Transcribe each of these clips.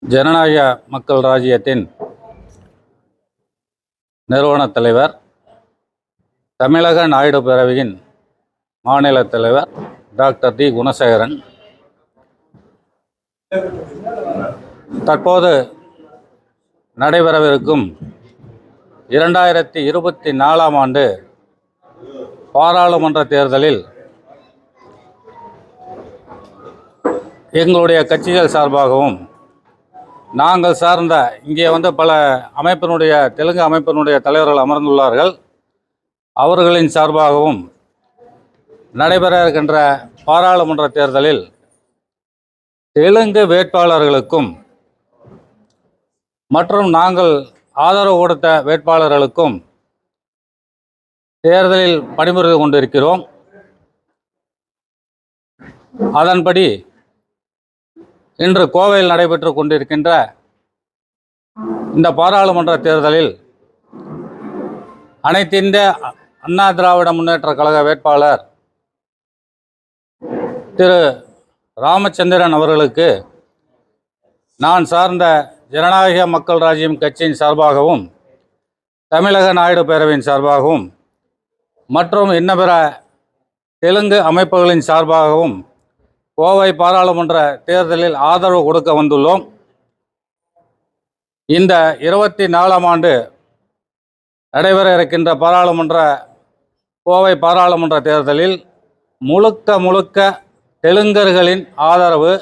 ஜனநாயக மக்கள் ராஜ்யத்தின் நிறுவனத் தலைவர், தமிழக நாயுடு பேரவையின் மாநில தலைவர் டாக்டர் டி குணசேகரன் தற்போது நடைபெறவிருக்கும் 2024ஆம் ஆண்டு பாராளுமன்ற தேர்தலில் எங்களுடைய கட்சிகள் சார்பாகவும் நாங்கள் சார்ந்த இங்கே பல அமைப்பினுடைய தெலுங்கு அமைப்பினுடைய தலைவர்கள் அமர்ந்துள்ளார்கள். அவர்களின் சார்பாகவும் நடைபெற இருக்கின்ற பாராளுமன்ற தேர்தலில் தெலுங்கு வேட்பாளர்களுக்கும் மற்றும் நாங்கள் ஆதரவு கொடுத்த வேட்பாளர்களுக்கும் தேர்தலில் பணிபுரிந்து கொண்டிருக்கிறோம். அதன்படி இன்று கோவையில் நடைபெற்று கொண்டிருக்கின்ற இந்த பாராளுமன்ற தேர்தலில் அனைத்திந்திய அண்ணா திராவிட முன்னேற்ற கழக வேட்பாளர் திரு ராமச்சந்திரன் அவர்களுக்கு நான் சார்ந்த ஜனநாயக மக்கள் ராஜ்யம் கட்சியின் சார்பாகவும் தமிழக நாயுடு பேரவையின் சார்பாகவும் மற்றும் இன்னபிற தெலுங்கு அமைப்புகளின் சார்பாகவும் கோவை பாராளுமன்ற தேர்தலில் ஆதரவு கொடுக்க வந்துள்ளோம். இந்த 24ஆம் ஆண்டு நடைபெற இருக்கின்ற கோவை பாராளுமன்ற தேர்தலில் முழுக்க தெலுங்கர்களின் ஆதரவு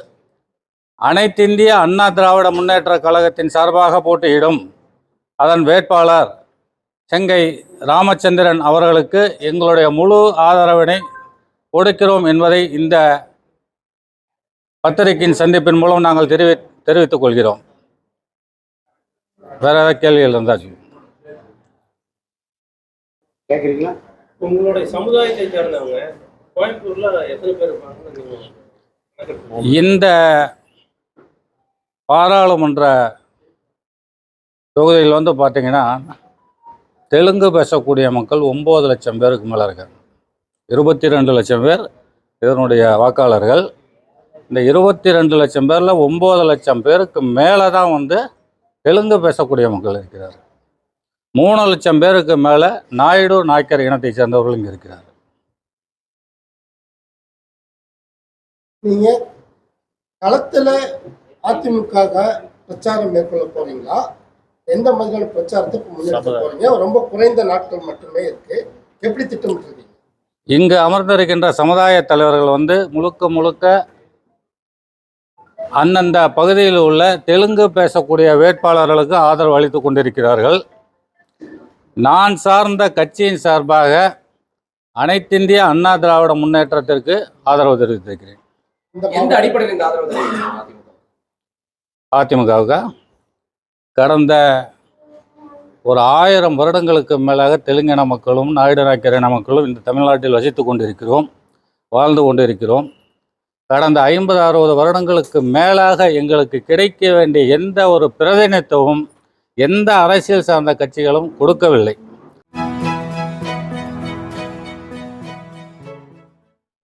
அனைத்திந்திய அண்ணா திராவிட முன்னேற்ற கழகத்தின் சார்பாக போட்டியிடும் அதன் வேட்பாளர் செங்கை ராமச்சந்திரன் அவர்களுக்கு எங்களுடைய முழு ஆதரவினை கொடுக்கிறோம் என்பதை இந்த பத்திரிகையின் சந்திப்பின் மூலம் நாங்கள் தெரிவித்துக் கொள்கிறோம். வேற ஏதாவது கேள்விகள் இருந்தாச்சு கேக்குறீங்களா? உங்களுடைய சமுதாயத்தை சேர்ந்தவங்க கோயம்புத்தூர்ல எத்தனை பேர் இருப்பாங்க? இந்த பாராளுமன்ற தொகுதியில் பார்த்தீங்கன்னா தெலுங்கு பேசக்கூடிய மக்கள் 9 லட்சம் பேருக்கு மேலே இருக்காங்க. 22 லட்சம் பேர் இதனுடைய வாக்காளர்கள். இந்த 22 லட்சம் பேரில் 9 லட்சம் பேருக்கு மேலே தான் தெலுங்கு பேசக்கூடிய மக்கள் இருக்கிறார். 3 லட்சம் பேருக்கு மேலே நாயுடு நாயக்கர் இனத்தை சேர்ந்தவர்கள் இங்கே இருக்கிறார். நீங்க களத்துல அதிமுக பிரச்சாரம் மேற்கொள்ள போறீங்களா? எந்த மாதிரியான பிரச்சாரத்துக்கு முன்னெடுத்து போறீங்க? ரொம்ப குறைந்த நாட்கள் மட்டுமே இருக்கு, எப்படி திட்டமிட்டிருக்கீங்க? இங்கு அமர்ந்திருக்கின்ற சமுதாய தலைவர்கள் முழுக்க அந்தந்த பகுதியில் உள்ள தெலுங்கு பேசக்கூடிய வேட்பாளர்களுக்கு ஆதரவு அளித்து கொண்டிருக்கிறார்கள். நான் சார்ந்த கட்சியின் சார்பாக அனைத்திந்திய அண்ணா திராவிட முன்னேற்றத்திற்கு ஆதரவு தெரிவித்திருக்கிறேன். அதிமுகவுக்கு கடந்த ஒரு 1000 வருடங்களுக்கு மேலாக தெலுங்கின மக்களும் நாயுடு நாயக்கர் இன மக்களும் இந்த தமிழ்நாட்டில் வசித்து கொண்டிருக்கிறோம், வாழ்ந்து கொண்டிருக்கிறோம். கடந்த 50-60 வருடங்களுக்கு மேலாக எங்களுக்கு கிடைக்க வேண்டிய எந்த ஒரு பிரதிநிதித்துவமும் எந்த அரசியல் சார்ந்த கட்சிகளும் கொடுக்கவில்லை.